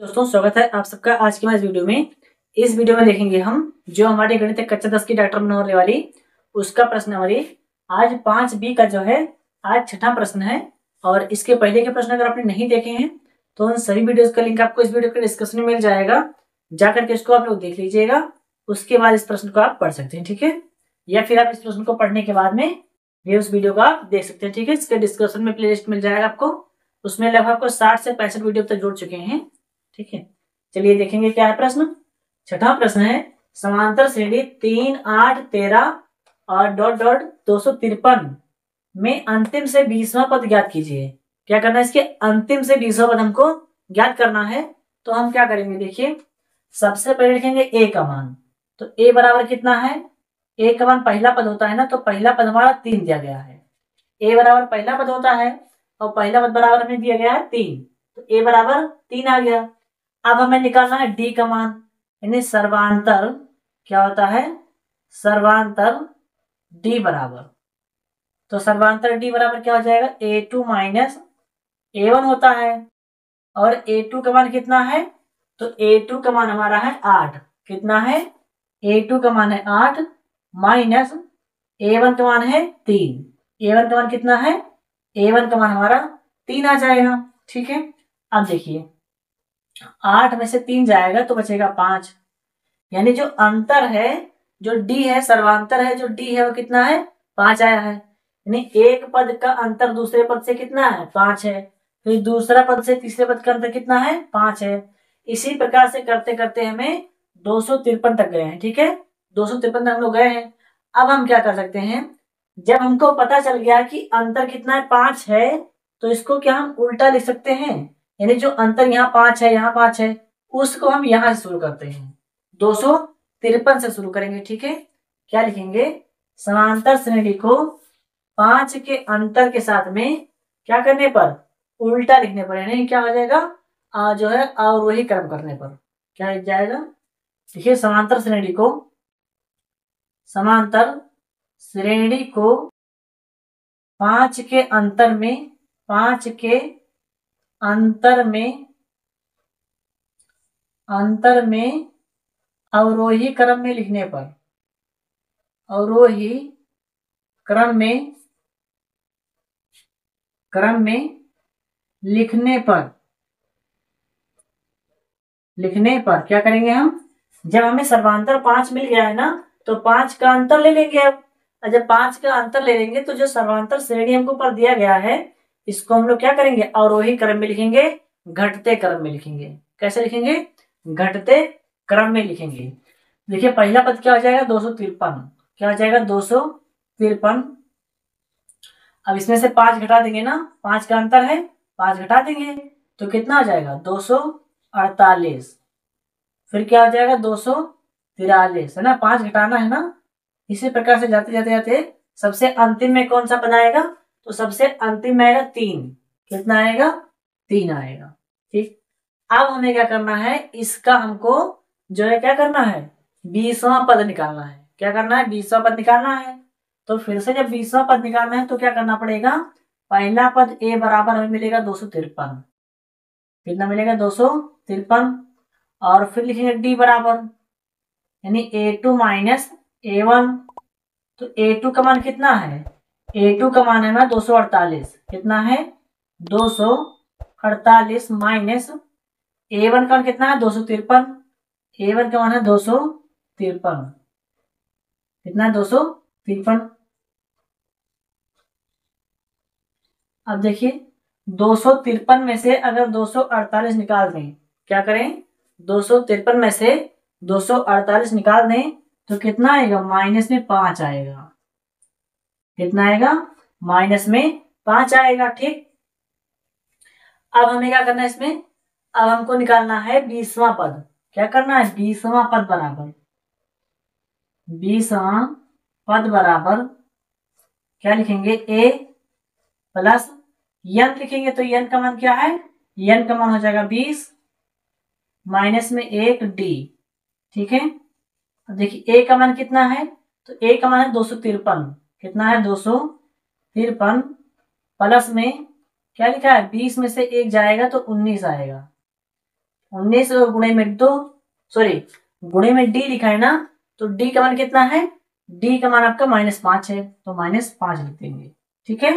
दोस्तों स्वागत है आप सबका आज की हमारी वीडियो में। इस वीडियो में देखेंगे हम जो हमारे गणित कक्षा 10 की डॉक्टर बनने होने वाली उसका प्रश्न हमारी आज 5B का जो है आज छठा प्रश्न है। और इसके पहले के प्रश्न अगर आपने नहीं देखे हैं तो उन सभी वीडियोस का लिंक आपको इस वीडियो के डिस्क्रिप्शन में मिल जाएगा, जाकर के इसको आप लोग देख लीजिएगा। उसके बाद इस प्रश्न को आप पढ़ सकते हैं, ठीक है। या फिर आप इस प्रश्न को पढ़ने के बाद में ये उस वीडियो को आप देख सकते हैं, ठीक है। इसके डिस्क्रिप्शन में प्ले लिस्ट मिल जाएगा आपको, उसमें लगभग आपको 60 से 65 वीडियो तक जुड़ चुके हैं, ठीक है। चलिए देखेंगे क्या है प्रश्न। छठा प्रश्न है समांतर श्रेणी 3, 8, 13 और डॉट डॉट 253 में अंतिम से 20वां पद ज्ञात कीजिए। क्या करना है, इसके अंतिम से 20वां पद हमको ज्ञात करना है। तो हम क्या करेंगे, देखिए सबसे पहले लिखेंगे ए का मान। तो ए बराबर कितना है, ए का मान पहला पद होता है ना, तो पहला पद हमारा 3 दिया गया है। ए बराबर पहला पद होता है और पहला पद बराबर हमें दिया गया है 3, तो ए बराबर 3 आ गया। अब हमें निकालना है डी का मान, यानी सर्वांतर क्या होता है, सर्वांतर डी बराबर। तो सर्वांतर डी बराबर क्या हो जाएगा, A2 माइनस A1 होता है। और A2 का मान कितना है, तो A2 का मान हमारा है 8। कितना है, A2 का मान है 8 माइनस A1 का मान है 3। A1 का मान कितना है, A1 का मान हमारा 3 आ जाएगा, ठीक है। अब देखिए 8 में से 3 जाएगा तो बचेगा 5, यानी जो अंतर है, जो डी है, सर्वांतर है, जो डी है वो कितना है, 5 आया है। यानी एक पद का अंतर दूसरे पद से कितना है, 5 है। फिर दूसरा पद से तीसरे पद का अंतर कितना है, 5 है। इसी प्रकार से करते करते हमें 253 तक गए हैं, ठीक है। 253 तक हम लोग गए हैं। अब हम क्या कर सकते हैं, जब हमको पता चल गया कि अंतर कितना है, 5 है, तो इसको क्या हम उल्टा लिख सकते हैं। यानी जो अंतर यहाँ 5 है, यहाँ 5 है, उसको हम यहां से शुरू करते हैं, 253 से शुरू करेंगे, ठीक है। क्या लिखेंगे, समांतर श्रेणी को 5 के अंतर के साथ में क्या करने पर, उल्टा लिखने पर, यानी क्या हो जाएगा, जो है अवरोही क्रम करने पर क्या लिख जाएगा। देखिए समांतर श्रेणी को, समांतर श्रेणी को 5 के अंतर में, 5 के अंतर में अवरोही क्रम में लिखने पर, अवरोही क्रम में लिखने पर क्या करेंगे हम, जब हमें सर्वांतर 5 मिल गया है ना, तो 5 का अंतर ले लेंगे अब। जब 5 का अंतर ले लेंगे तो जो सर्वांतर श्रेणी हमको पर दिया गया है, इसको हम लोग क्या करेंगे, अवरोही क्रम में लिखेंगे, घटते क्रम में लिखेंगे। कैसे लिखेंगे, घटते क्रम में लिखेंगे। देखिए पहला पद क्या हो जाएगा, 253। क्या हो जाएगा, 253। अब इसमें से 5 घटा देंगे ना, 5 का अंतर है, 5 घटा देंगे तो कितना हो जाएगा, 248। फिर क्या हो जाएगा, 243 है ना, 5 घटाना है ना। इसी प्रकार से जाते जाते जाते सबसे अंतिम में कौन सा पद आएगा, तो सबसे अंतिम में आएगा 3। कितना आएगा, 3 आएगा, ठीक। अब हमें क्या करना है, इसका हमको जो है क्या करना है, 20वां पद निकालना है। क्या करना है, 20वां पद निकालना है। तो फिर से जब 20वां पद निकालना है तो क्या करना पड़ेगा, पहला पद ए बराबर हमें मिलेगा 253। कितना मिलेगा, 253। और फिर लिखेंगे डी बराबर, यानी A2 माइनस A1। तो A2 का मान कितना है, A2 का मान है ना 248। कितना है, 248 माइनस A1 का मान कितना है, 253। A1 का मान है 253। कितना है, 253। अब देखिए 253 में से अगर 248 निकाल दें, क्या करें, 253 में से 248 निकाल दें तो कितना आएगा, माइनस में 5 आएगा। कितना आएगा, माइनस में 5 आएगा, ठीक। अब हमें क्या करना है इसमें, अब हमको निकालना है 20वां पद। क्या करना है, 20वां पद बराबर, 20वां पद बराबर क्या लिखेंगे, ए प्लस यन लिखेंगे। तो यन का मान क्या है, यन का मान हो जाएगा 20 माइनस में 1 डी, ठीक है। अब देखिए ए का मान कितना है, तो ए का मान है 253। कितना है, 253 प्लस में क्या लिखा है, 20 में से 1 जाएगा तो 19 आएगा। 19 गुणे में 2, सॉरी गुणे में डी लिखा है ना, तो डी का मान कितना है, डी का मान आपका -5 है, तो -5 लिख देंगे। ठीक है,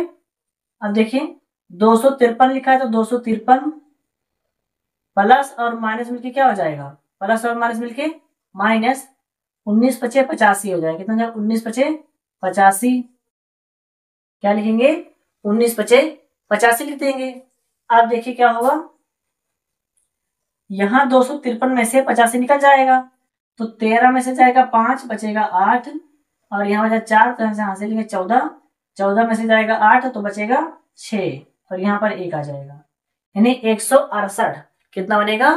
अब देखिए 253 लिखा है, तो 253 प्लस और माइनस मिलके क्या हो जाएगा, प्लस और माइनस मिलके माइनस, 19 पचे 85 हो जाएगा। कितना हो जाएगा, 19 पचे 85, क्या लिखेंगे, 19 पचे 85 लिख देंगे। अब देखिए क्या होगा, यहाँ 253 में से 85 निकल जाएगा, तो 13 में से जाएगा 5, बचेगा 8, और यहाँ बचा 4, तो यहाँ से लेंगे 14, 14 में से जाएगा 8, तो बचेगा 6, और यहाँ पर 1 आ जाएगा, यानी 168 कितना बनेगा,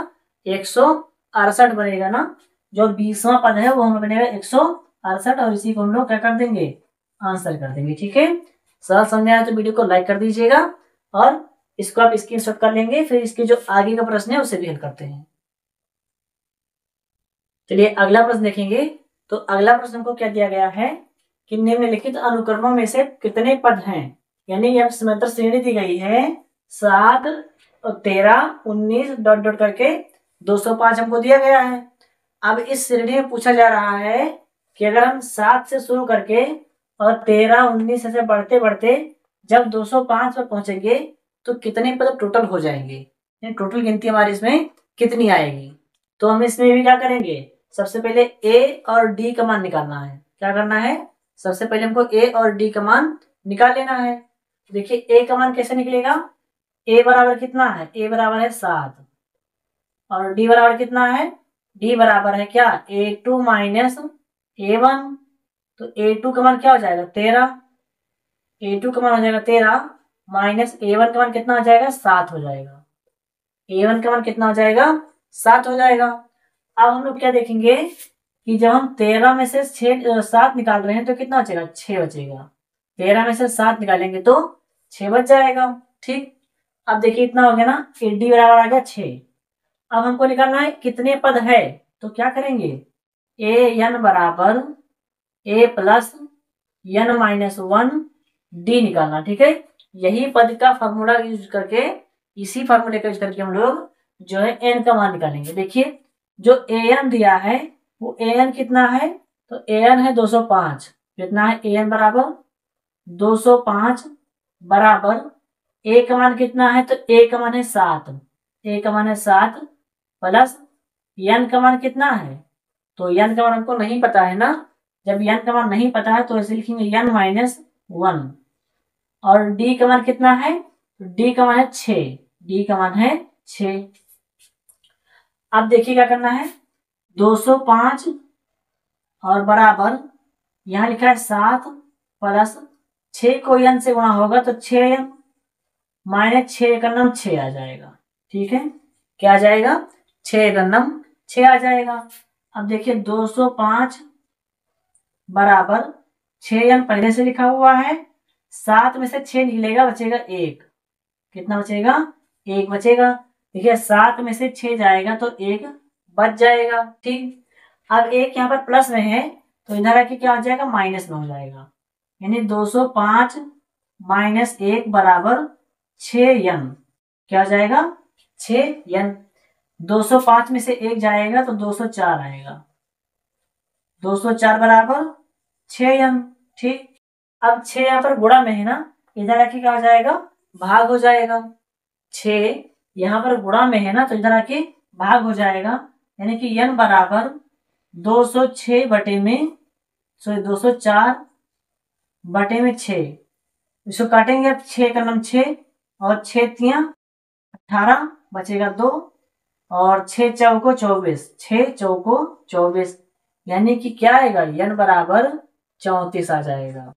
168 बनेगा ना। जो 20वां पद है वो हमें बनेगा 168, और इसी को हम लोग क्या कर देंगे, आंसर कर देंगे। ठीक है, सरल समझ में आया तो वीडियो को लाइक कर दीजिएगा, और इसको आप स्क्रीनशॉट कर लेंगे, फिर इसके जो आगे का प्रश्न है उसे भी हल करते हैं। चलिए अगला प्रश्न देखेंगे। तो अगला प्रश्न को क्या दिया गया है कि निम्नलिखित अनुक्रमों में से कितने पद हैं, यानी यह समांतर श्रेणी दी गई है 7 और 13 19 डॉट डॉट करके 205 हमको दिया गया है। अब इस श्रेणी में पूछा जा रहा है कि अगर हम 7 से शुरू करके और 13 19 से बढ़ते बढ़ते जब 205 पर पहुंचेंगे तो कितने पद टोटल हो जाएंगे, टोटल गिनती हमारी इसमें कितनी आएगी। तो हम इसमें भी क्या करेंगे, सबसे पहले ए और डी का मान निकालना है। क्या करना है, सबसे पहले हमको ए और डी का मान निकाल लेना है। देखिए ए का मान कैसे निकलेगा, ए बराबर कितना है, ए बराबर है 7, और डी बराबर कितना है, डी बराबर है क्या, A2 माइनस A1, तो A2 का मान क्या हो जाएगा 13, A2 का मान हो जाएगा 13 माइनस A1 का मान कितना हो जाएगा 7 हो जाएगा, A1 का मान कितना हो जाएगा 7 हो जाएगा। अब हम लोग क्या देखेंगे कि जब हम 13 में से 7 निकाल रहे हैं तो कितना बचेगा, 6 बचेगा। 13 में से 7 निकालेंगे तो 6 बच जाएगा। ठीक, अब देखिए इतना हो गया ना, डी बराबर आ गया 6। अब हमको निकालना है कितने पद है, तो क्या करेंगे, ए एन बराबर a plus n minus 1 D निकालना। ठीक है, यही पद का फॉर्मूला यूज करके, इसी फॉर्मूले का यूज करके हम लोग जो है एन का मान निकालेंगे। देखिए जो ए एन दिया है वो ए एन कितना है, तो ए एन है 205, कितना है ए एन बराबर 205 बराबर ए का मान कितना है, तो ए का मान है 7, ए का मान है 7 प्लस एन का मान कितना है, तो एन का मान हमको नहीं पता है ना। जब एन का मान नहीं पता है तो ऐसे लिखेंगे एन माइनस 1, और डी का मान कितना है, तो डी का मान है 6, डी का मान है 6। अब देखिए क्या करना है, 205 और बराबर यहां लिखा है 7 प्लस 6 को एन से गुणा होगा तो 6n माइनस 6 का नाम 6 आ जाएगा। ठीक है, क्या आ जाएगा, 6 का नाम 6 आ जाएगा। अब देखिए 205 बराबर 6n पहले से लिखा हुआ है, 7 में से 6 निकलेगा, बचेगा 1, कितना बचेगा, 1 बचेगा। देखिए 7 में से 6 जाएगा तो 1 बच जाएगा। ठीक, अब 1 यहाँ पर प्लस में है तो इधर आके क्या हो जाएगा, माइनस में हो जाएगा, यानी 205 माइनस 1 बराबर 6n, क्या हो जाएगा 6n। 205 में से 1 जाएगा तो 204 आएगा, 204 बराबर 6n। ठीक, अब 6 यहाँ पर गुणा में है ना, इधर आके क्या हो जाएगा, भाग हो जाएगा। 6 यहाँ पर गुणा में है ना तो इधर आके भाग हो जाएगा, यानी कि n बराबर 206 बटे में, सॉरी 204 बटे में 6, इसको काटेंगे अब, 6 का नाम 6 और 6 तियां 18 बचेगा 2, और 6 चौको 24, 6 चौको 24, यानी कि क्या आएगा, n बराबर 34 आ जाएगा।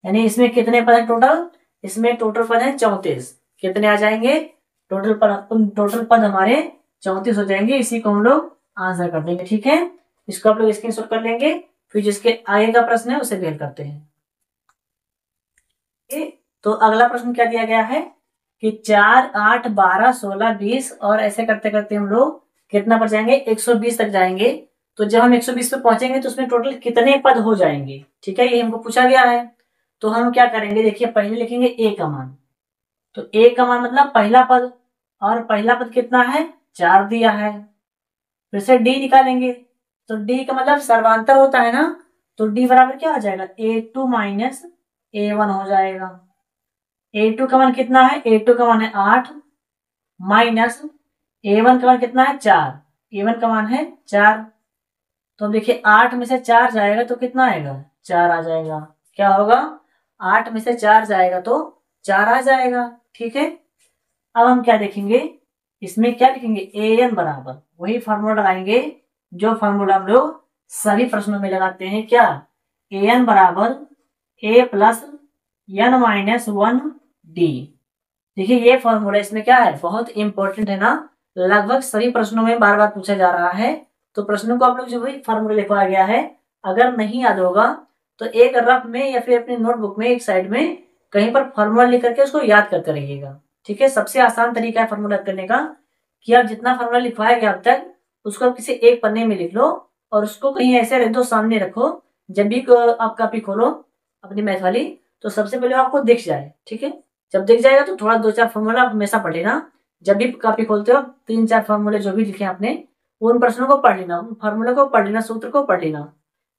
यानी इसमें कितने पद है टोटल, इसमें टोटल पद है 34, कितने आ जाएंगे, टोटल पद हमारे 34 हो जाएंगे। इसी को हम लोग आंसर कर देंगे। ठीक है, इसको आप लोग स्क्रीनशॉट कर लेंगे, फिर जिसके आगे का प्रश्न है उसे भी हल करते हैं। तो अगला प्रश्न क्या दिया गया है कि 4 8 12 16 20 और ऐसे करते करते हम लोग कितना पर जाएंगे, 120 तक जाएंगे। तो जब हम 120 पे पहुंचेंगे तो उसमें टोटल कितने पद हो जाएंगे। ठीक है, ये हमको पूछा गया है। तो हम क्या करेंगे, देखिए पहले लिखेंगे ए का मान, तो ए का मान मतलब पहला पद, और पहला पद कितना है 4 दिया है। फिर से डी निकालेंगे तो डी का मतलब सर्वांतर होता है ना, तो डी बराबर क्या हो जाएगा, A2 माइनस A1 हो जाएगा। A2 का मान कितना है, A2 का मान है 8 माइनस A1 का मान कितना है 4, A1 का मान है 4। तो देखिए 8 में से 4 जाएगा तो कितना आएगा, 4 आ जाएगा। क्या होगा, 8 में से 4 जाएगा तो 4 आ जाएगा। ठीक है, अब हम क्या देखेंगे, इसमें क्या लिखेंगे, an बराबर वही फार्मूला लगाएंगे जो फार्मूला हम लोग सभी प्रश्नों में लगाते हैं। क्या, an बराबर a plus n minus 1 D. देखिए ये फॉर्मूला इसमें क्या है, बहुत इंपॉर्टेंट है ना, लगभग सभी प्रश्नों में बार बार पूछा जा रहा है। तो प्रश्नों को आप लोग जो भी फॉर्मूला लिखवाया गया है, अगर नहीं याद होगा तो एक रफ में या फिर अपनी नोटबुक में एक साइड में कहीं पर फॉर्मूला लिख करके उसको याद करते रहिएगा। ठीक है, सबसे आसान तरीका है फॉर्मूला करने का कि आप जितना फॉर्मूला लिखवाया गया अब तक उसको आप किसी एक पन्ने में लिख लो और उसको कहीं ऐसे रख दो, सामने रखो। जब भी आप कॉपी खोलो अपनी मैथ वाली तो सबसे पहले आपको दिख जाए। ठीक है, जब दिख जाएगा तो थोड़ा 2-4 फॉर्मूला हमेशा पढ़ लेना। जब भी कॉपी खोलते हो 3-4 फॉर्मूले जो भी लिखे आपने उन प्रश्नों को पढ़ लेना, उन फॉर्मूले को पढ़ लेना, सूत्र को पढ़ लेना।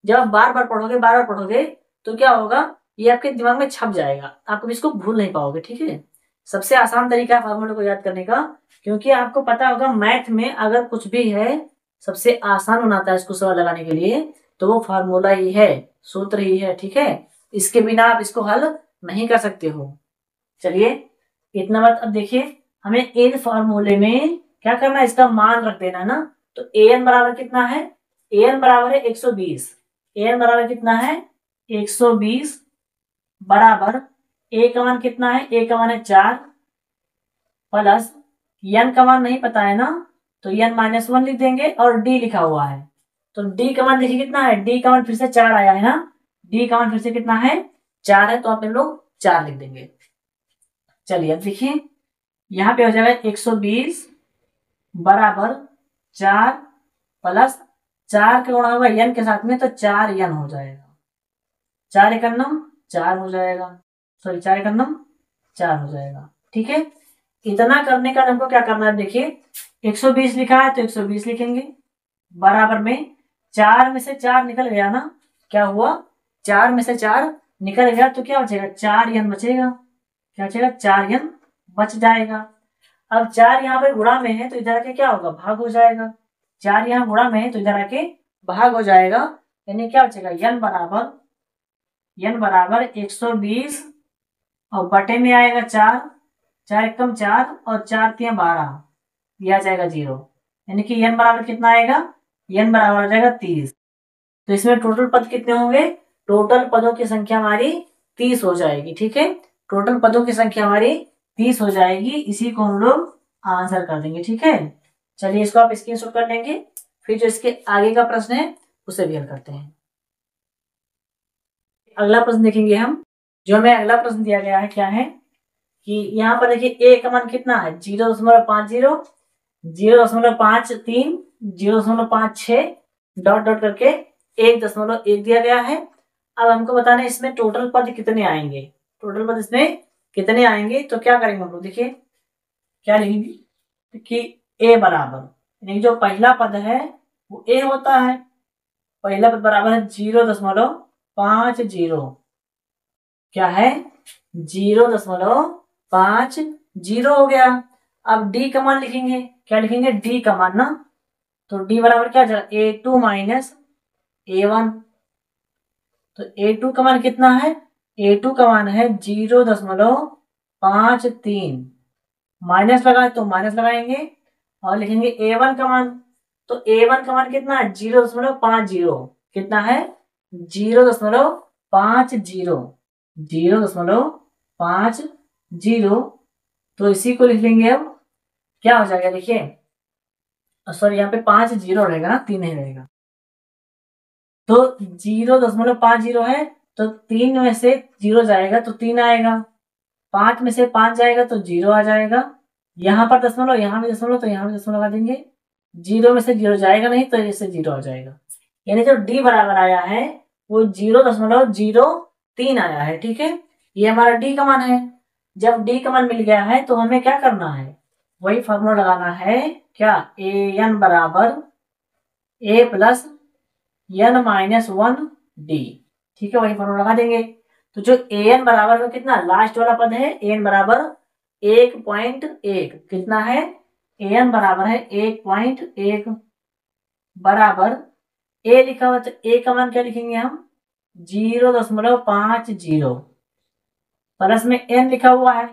जब आप बार बार पढ़ोगे तो क्या होगा, ये आपके दिमाग में छप जाएगा, आप कभी इसको भूल नहीं पाओगे। ठीक है, सबसे आसान तरीका है फार्मूले को याद करने का, क्योंकि आपको पता होगा मैथ में अगर कुछ भी है सबसे आसान बनाता है इसको सवाल लगाने के लिए तो वो फार्मूला ही है, सूत्र ही है। ठीक है, इसके बिना आप इसको हल नहीं कर सकते हो। चलिए इतना बात, अब देखिए हमें इन फार्मूले में क्या करना है, इसका मान रख देना है ना। तो an बराबर कितना है, an बराबर है 120। an बराबर कितना है 120 बराबर a का मान कितना है, a का मान है 4 प्लस n का मान नहीं पता है ना तो n माइनस 1 लिख देंगे और d लिखा हुआ है। तो d का मान देखिए कितना है, d का मान फिर से 4 आया है ना, d का मान फिर से कितना है 4 है, तो आप लोग 4 लिख देंगे। चलिए अब देखिए यहाँ पे हो जाएगा 120 बराबर 4 प्लस 4 का गुणा होगा n के साथ में तो 4n हो जाएगा। 4 एकन्नम 4 हो जाएगा, सॉरी 4 एकन्नम 4 हो जाएगा। ठीक है, इतना करने का हमको क्या करना है, देखिए 120 लिखा है तो 120 लिखेंगे बराबर में 4 में से 4 निकल गया ना, क्या हुआ 4 में से 4 निकल गया तो क्या बचेगा, 4n बचेगा। क्या बचेगा, 4n बच जाएगा। अब 4 यहाँ पे गुणा में है तो इधर आके क्या होगा, भाग हो जाएगा। 4 यहाँ गुणा में है तो इधर आके भाग हो जाएगा, यानी क्या बचेगा, n बराबर 120 और बटे में आएगा 4, 4 एकम 4 और 4 तिया 12, यह आ जाएगा 0, यानी कि n बराबर कितना आएगा, n बराबर आ जाएगा 30। तो इसमें टोटल पद कितने होंगे, टोटल पदों की संख्या हमारी 30 हो जाएगी। ठीक है, टोटल पदों की संख्या हमारी 30 हो जाएगी, इसी को हम लोग आंसर कर देंगे। ठीक है, चलिए इसको आप स्क्रीनशॉट कर लेंगे, फिर जो इसके आगे का प्रश्न है उसे भी हल करते हैं। अगला प्रश्न देखेंगे हम, जो हमें अगला प्रश्न दिया गया है क्या है कि यहाँ पर देखिए a का मान कितना है 0.50, 0.53, 0.56 डॉट डॉट करके 1.1 दिया गया है। अब हमको बताना है इसमें टोटल पद कितने आएंगे, टोटल पद इसमें कितने आएंगे। तो क्या करेंगे हम लोग, देखिए क्या लिखेंगे कि a बराबर, यानी जो पहला पद है वो a होता है, पहला पद बराबर है 0.50, क्या है 0.50 हो गया। अब d का मान लिखेंगे, क्या लिखेंगे d का मान ना, तो d बराबर क्या जाएगा A2 माइनस A1। तो A2 का मान कितना है, A2 का मान है 0.53, माइनस लगाए तो माइनस लगाएंगे और लिखेंगे A1 का मान। तो A1 का मान कितना है 0.50, कितना है 0.50, तो इसी को लिख लेंगे। अब क्या हो जाएगा देखिए, सॉरी यहाँ पे 50 रहेगा ना, 3 नहीं रहेगा। तो 0.50 है तो 3 में से 0 जाएगा तो 3 आएगा, 5 में से 5 जाएगा तो 0 आ जाएगा, यहाँ पर दशमलव, यहाँ भी दशमलव तो यहाँ भी दशमलव लगा देंगे, 0 में से 0 जाएगा नहीं तो इससे 0 आ जाएगा, यानी जो d बराबर आया है वो 0.03 आया है। ठीक है, ये हमारा d का मान है। जब d का मान मिल गया है तो हमें क्या करना है, वही फॉर्मूला लगाना है क्या ए एन बराबर a plus n minus one d. ठीक है, वही फॉर्मूला लगा देंगे। तो जो ए एन बराबर में कितना लास्ट वाला पद है, ए एन बराबर 1.1 कितना है, ए एन बराबर है 1.1 बराबर ए लिखा हुआ, तो ए का मान क्या लिखेंगे हम 0.50 प्लस में एन लिखा हुआ है,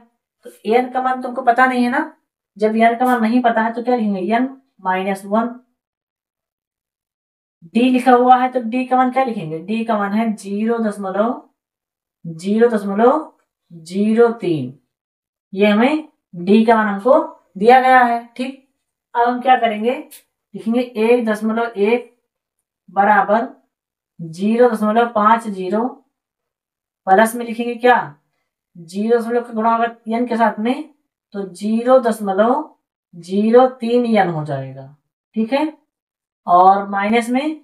तो एन का मान तुमको पता नहीं है ना। जब एन का मान नहीं पता है तो क्या लिखेंगे एन माइनस वन। डी लिखा हुआ है तो डी का मान क्या लिखेंगे, डी का मान है 0.003। ये हमें डी का मान हमको दिया गया है। ठीक, अब हम क्या करेंगे, लिखेंगे 1.1 बराबर 0.50 प्लस में लिखेंगे क्या 0 का गुणा होगा एन के साथ में, तो 0.03 एन हो जाएगा। ठीक है, और माइनस में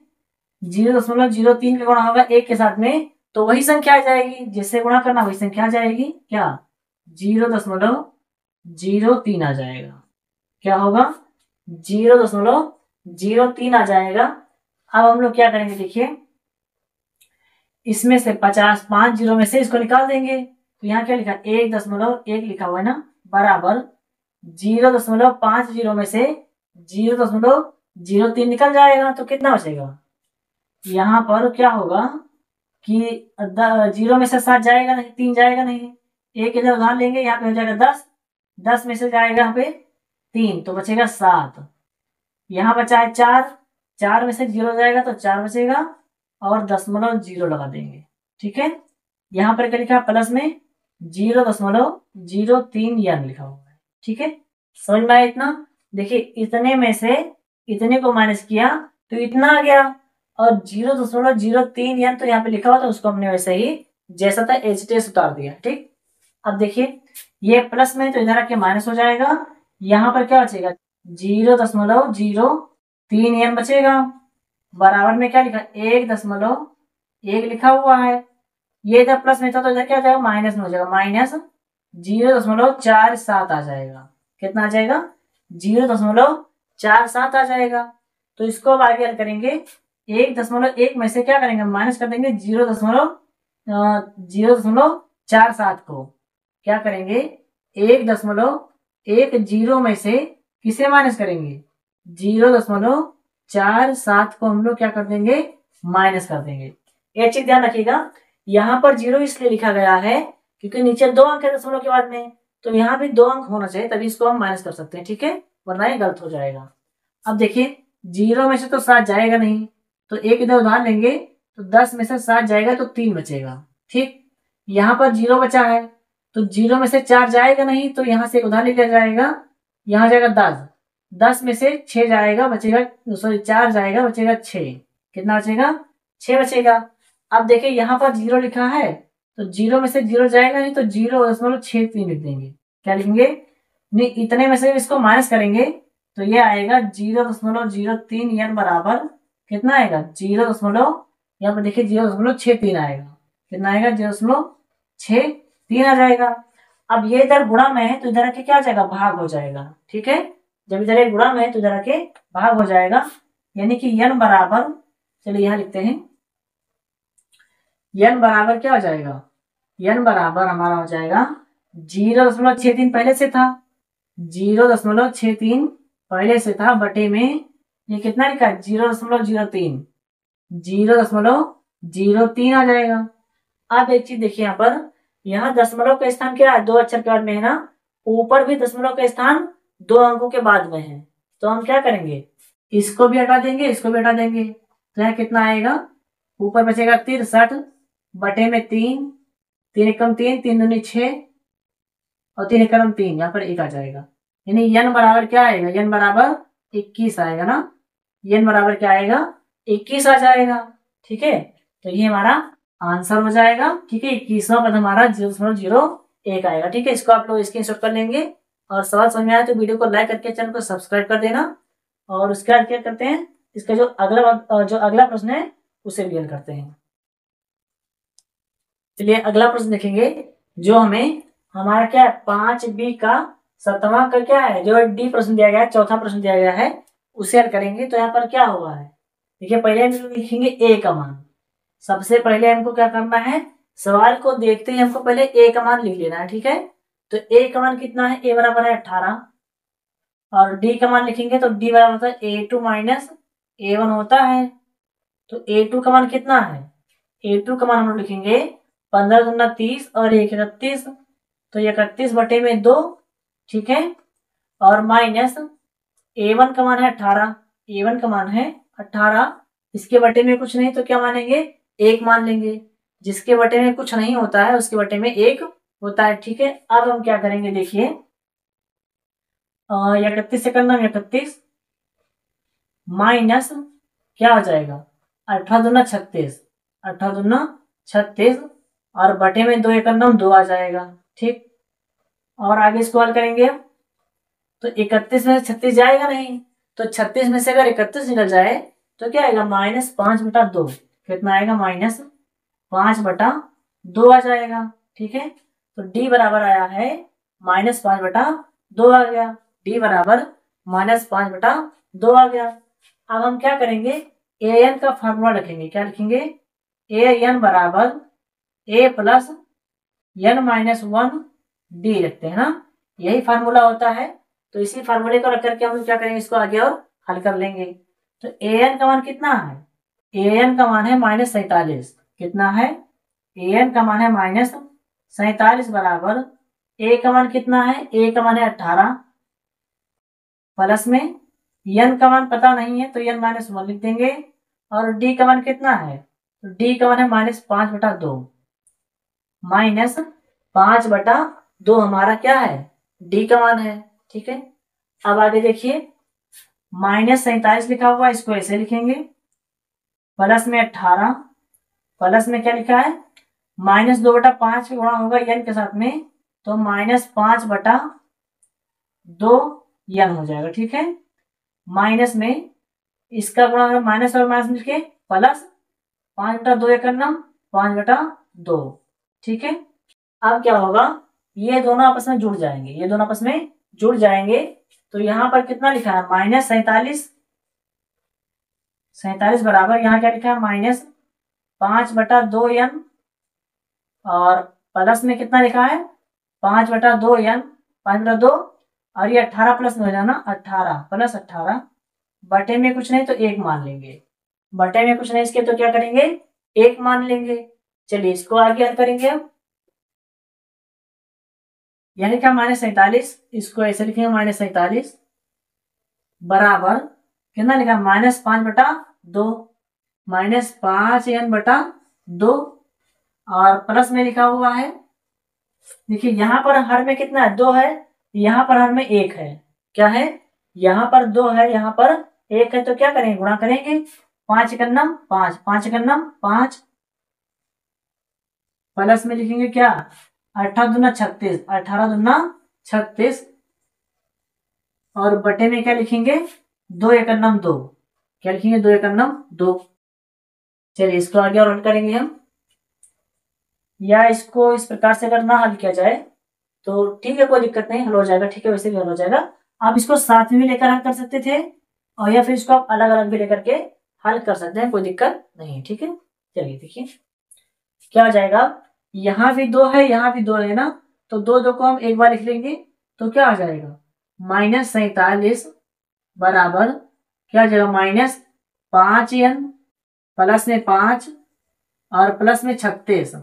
0.03 का गुणा होगा एक के साथ में, तो वही संख्या आ जाएगी जिससे गुणा करना, वही संख्या आ जाएगी क्या 0.03 आ जाएगा। क्या होगा 0.03 आ जाएगा। अब हम लोग क्या करेंगे, देखिए इसमें से 5 जीरो में से इसको निकाल देंगे, तो यहाँ क्या लिखा 1.1 लिखा हुआ है ना, बराबर 0.50 में से 0.03 निकल जाएगा, तो कितना बचेगा, यहाँ पर क्या होगा कि 0 में से 7 जाएगा नहीं, 3 जाएगा नहीं, एक इधर उधार लेंगे, यहाँ पे हो जाएगा 10 में से जाएगा यहाँ पे 3, तो बचेगा 7। यहाँ बचा है 4 में से 0 जाएगा तो 4 बचेगा, और 0.0 लगा देंगे। ठीक है, यहाँ पर क्या लिखा प्लस में 0.03 एन लिखा हुआ है। ठीक है, समझ में आया इतना। देखिए इतने में से इतने को माइनस किया तो इतना आ गया, और 0.03 एन तो यहाँ पे लिखा हुआ था, उसको हमने वैसे ही जैसा था एच टी एस उतार दिया। ठीक, अब देखिए ये प्लस में तो इधर आके माइनस हो जाएगा, यहाँ पर क्या बचेगा 0.03 एन बचेगा, बराबर में क्या लिखा 1.1 लिखा हुआ है, ये इधर प्लस में था तो इधर क्या हो जाएगा माइनस में हो जाएगा, माइनस 0.47 आ जाएगा। कितना आ जाएगा 0.47 आ जाएगा। तो इसको अब आगे हल करेंगे, 1.1 में से क्या करेंगे माइनस कर देंगे 0.47 को, क्या करेंगे 1.10 में से किसे माइनस करेंगे 0.47 को हम लोग क्या कर देंगे माइनस कर देंगे। एक चीज ध्यान रखिएगा, यहाँ पर 0 इसलिए लिखा गया है क्योंकि नीचे 2 अंक है दशमलव के बाद में, तो यहाँ भी 2 अंक होना चाहिए तभी इसको हम माइनस कर सकते हैं। ठीक है, वरना ये गलत हो जाएगा। अब देखिए 0 में से तो 7 जाएगा नहीं, तो एक इधर उधार लेंगे, तो 10 में से 7 जाएगा तो 3 बचेगा। ठीक, यहाँ पर 0 बचा है, तो 0 में से 4 जाएगा नहीं, तो यहाँ से उधार लिया जाएगा, यहाँ जाएगा 10 में से 6 जाएगा बचेगा, सॉरी 4 जाएगा बचेगा 6, कितना बचेगा 6 बचेगा। अब देखिए यहाँ पर 0 लिखा है, तो 0 में से 0 जाएगा नहीं, तो 0.63 लिख देंगे। क्या लिखेंगे, नहीं इतने में से इसको माइनस करेंगे तो ये आएगा 0.03 एन बराबर कितना आएगा 0. यहाँ पर देखिए 0.63 आएगा। कितना आएगा 0.63 आ जाएगा। अब ये इधर गुणा में है तो इधर आके क्या आ जाएगा भाग हो जाएगा। ठीक है, जब इधर एक गुणा में है तो इधर आके भाग हो जाएगा, यानी कि n बराबर, चलिए यहाँ लिखते हैं n बराबर क्या हो जाएगा, n बराबर हमारा हो जाएगा 0.63 पहले से था, 0.63 पहले से था बटे में ये कितना लिखा है 0.03, 0.03 आ जाएगा। अब एक चीज देखिए यहाँ पर, यहाँ दशमलव का स्थान क्या है 2 अक्षर के बाद में है ना, ऊपर भी दशमलव का स्थान 2 अंकों के बाद में है, तो हम क्या करेंगे इसको भी हटा देंगे इसको भी हटा देंगे, तो यहाँ कितना आएगा ऊपर बचेगा 63 बटे में 3, 3 एकम 3, 3 दूनी 6 और 3 एकम 3, यहाँ पर 1 आ जाएगा। यानी n बराबर क्या आएगा, n बराबर 21 आएगा ना, n बराबर क्या आएगा 21 आ जाएगा। ठीक है, तो ये हमारा आंसर हो जाएगा। ठीक है, 21वां पद हमारा 0.01 आएगा। ठीक है, इसको आप लोग स्क्रीनशॉट कर लेंगे, और सवाल समझ में आया तो वीडियो को लाइक करके चैनल को सब्सक्राइब कर देना। और उसके बाद क्या करते हैं, इसका जो अगला प्रश्न है उसे भी हल करते हैं। चलिए अगला प्रश्न देखेंगे, जो हमें हमारा क्या है 5B का 7वां का क्या है, जो डी प्रश्न दिया गया है, चौथा प्रश्न दिया गया है, उसे हल करेंगे। तो यहाँ पर क्या हुआ है, देखिए पहले हम लिखेंगे ए का मान। सबसे पहले हमको क्या करना है, सवाल को देखते ही हमको पहले ए का मान लिख लेना है, ठीक है। तो ए का मान कितना है, ए बराबर है 18, और डी का मान लिखेंगे तो डी बराबर होता है A2 माइनस A1 होता है। तो A2 का मान कितना है, A2 का मान हम लोग लिखेंगे 15 दूना 30 और 1 31, तो 31 बटे में 2, ठीक है। और माइनस A1 का मान है 18, A1 का मान है 18, इसके बटे में कुछ नहीं तो क्या मानेंगे, 1 मान लेंगे। जिसके बटे में कुछ नहीं होता है उसके बटे में 1 होता है, ठीक है। अब हम क्या करेंगे, देखिए 31 से करना 31 माइनस क्या हो जाएगा, 18 दूना 36, 18 दूना 36, और बटे में 2 एक 2 आ जाएगा, ठीक। और आगे इसको हल करेंगे हम, तो 31 में से 36 जाएगा नहीं, तो 36 में से अगर 31 निकल जाए तो क्या आएगा, -5/2। कितना आएगा, -5/2 आ जाएगा, ठीक है। तो डी बराबर आया है -5/2 आ गया, डी बराबर -5/2 आ गया। अब हम क्या करेंगे, ए एन का फॉर्मूला रखेंगे। क्या लिखेंगे, ए एन बराबर ए प्लस एन -1 डी रखते हैं ना, यही फार्मूला होता है। तो इसी फार्मूले को रख करके हम क्या करेंगे, इसको आगे और हल कर लेंगे। तो ए एन का मान कितना है, ए एन का मान है -47। कितना है, ए एन का मान है -47 बराबर ए का मान कितना है, ए का मान है 18, प्लस में एन का मान पता नहीं है तो एन -1 लिख देंगे, और डी का मान कितना है, तो डी का मान है -5/2, -5/2 हमारा क्या है, डी का मान है, ठीक है। अब आगे देखिए -47 लिखा हुआ है, इसको ऐसे लिखेंगे, प्लस में 18, प्लस में क्या लिखा है, -2/5 गुणा होगा एन के साथ में, तो -5/2 एन हो जाएगा, ठीक है। माइनस में इसका गुणा होगा, माइनस और माइनस मिलके प्लस 5/2 एक 5/2, ठीक है। अब क्या होगा, ये दोनों आपस में जुड़ जाएंगे, ये दोनों आपस में जुड़ जाएंगे। तो यहाँ पर कितना लिखा है, -47 बराबर यहाँ क्या लिखा है, -5/2 एन, और प्लस में कितना लिखा है, 5/2 एन, 5/2, और ये 18 प्लस में हो जाना 18 प्लस 18, बटे में कुछ नहीं तो 1 मान लेंगे, बटे में कुछ नहीं इसके तो क्या करेंगे, 1 मान लेंगे। चलिए इसको आगे हल करेंगे अब, यानी क्या, -47, इसको ऐसे लिखेंगे -47 बराबर कितना लिखा, -5/2, -5n/2, और प्लस में लिखा हुआ है, देखिए यहाँ पर हर में कितना है, 2 है, यहाँ पर हर में 1 है। क्या है, यहाँ पर 2 है, यहाँ पर 1 है, तो क्या करेंगे, गुणा करेंगे, 5 1 5, 5 1 5, प्लस में लिखेंगे क्या, 18 दूना 36, 18 दूना 36, और बटे में क्या लिखेंगे, 2 1 2, क्या लिखेंगे, 2 1 2। चलिए इसको आगे और हल करेंगे हम, या इसको इस प्रकार से अगर ना हल किया जाए तो ठीक है, कोई दिक्कत नहीं, हल हो जाएगा, ठीक है, वैसे भी हल हो जाएगा। आप इसको साथ में भी लेकर हल कर सकते थे, और या फिर इसको आप अलग अलग भी लेकर के हल कर सकते हैं, कोई दिक्कत नहीं है, ठीक है। चलिए देखिए क्या हो जाएगा, यहाँ भी 2 है, यहाँ भी 2 है ना, तो 2 को हम एक बार लिख लेंगे, तो क्या आ जाएगा, -47 बराबर क्या आ जाएगा, -5n प्लस में 5 और प्लस में 36,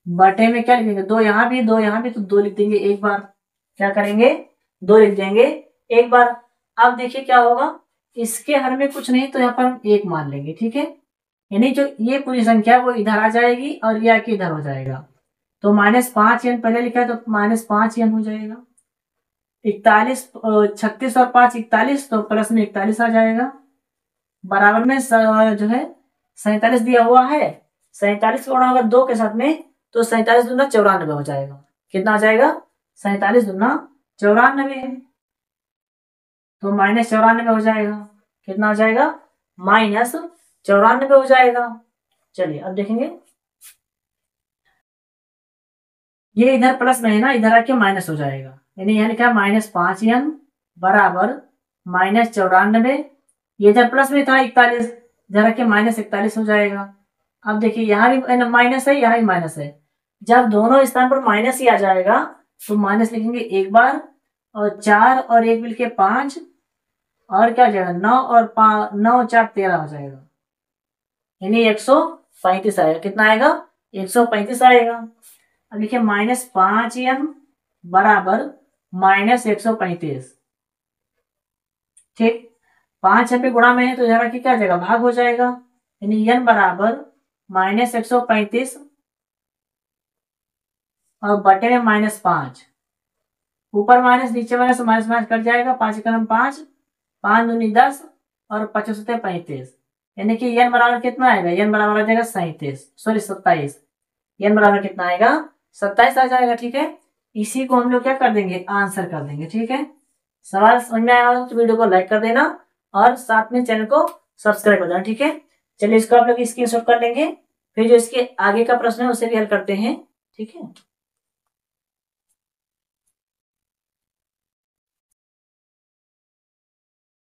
बटे में क्या लिखेंगे, 2 यहाँ भी 2 यहाँ भी, तो 2 लिख देंगे एक बार, क्या करेंगे, 2 लिख देंगे एक बार। अब देखिए क्या होगा, इसके हर में कुछ नहीं तो यहाँ पर हम 1 मान लेंगे, ठीक है। यानी जो ये पूरी संख्या वो इधर आ जाएगी और ये आके इधर हो जाएगा, तो -5n पहले लिखा है तो -5n हो जाएगा, 41 36 और 5 41, तो प्लस में 41 आ जाएगा, बराबर में जो है 47 दिया हुआ है, 47 गुणा होगा 2 के साथ में, तो 47 दूना 94 हो जाएगा। कितना आ जाएगा, 47 दूना 94, तो -94 हो जाएगा। कितना आ जाएगा, -94 हो जाएगा। चलिए अब देखेंगे, ये इधर प्लस में है ना, इधर आके माइनस हो जाएगा, यानी यहाँ लिखा -5n बराबर -94। ये जब प्लस में था 41, जरा के -41 हो जाएगा। अब देखिए यहाँ भी माइनस है, यहाँ भी माइनस है। जब दोनों स्थान पर माइनस ही आ जाएगा तो माइनस लिखेंगे एक बार, और 4 और 1 मिलके 5, और क्या हो जाएगा 9 और 9 4 13 हो जाएगा, यानी 135 आएगा। कितना आएगा? 135 आएगा। अब लिखिए -5n बराबर -135। ठीक, 5 यहाँ पे गुणा में है तो जरा कि क्या हो जाएगा, भाग हो जाएगा, यानी n बराबर -135 और बटे में -5, ऊपर माइनस नीचे माइनस, माइनस माइनस कट जाएगा, 5 का 5, 5 दूनी 10 और 25 होते 35, यानी कि n बराबर कितना आएगा, n बराबर आ जाएगा 27 n बराबर कितना आएगा, 27 आ जाएगा। ठीक है, इसी को हम लोग क्या कर देंगे, आंसर कर देंगे। ठीक है, सवाल समझ में आया हो तो वीडियो को लाइक कर देना और साथ में चैनल को सब्सक्राइब कर देना। ठीक है, चलिए इसको आप लोग स्क्रीनशॉट कर लेंगे, फिर जो इसके आगे का प्रश्न है उसे भी हल करते हैं। ठीक है।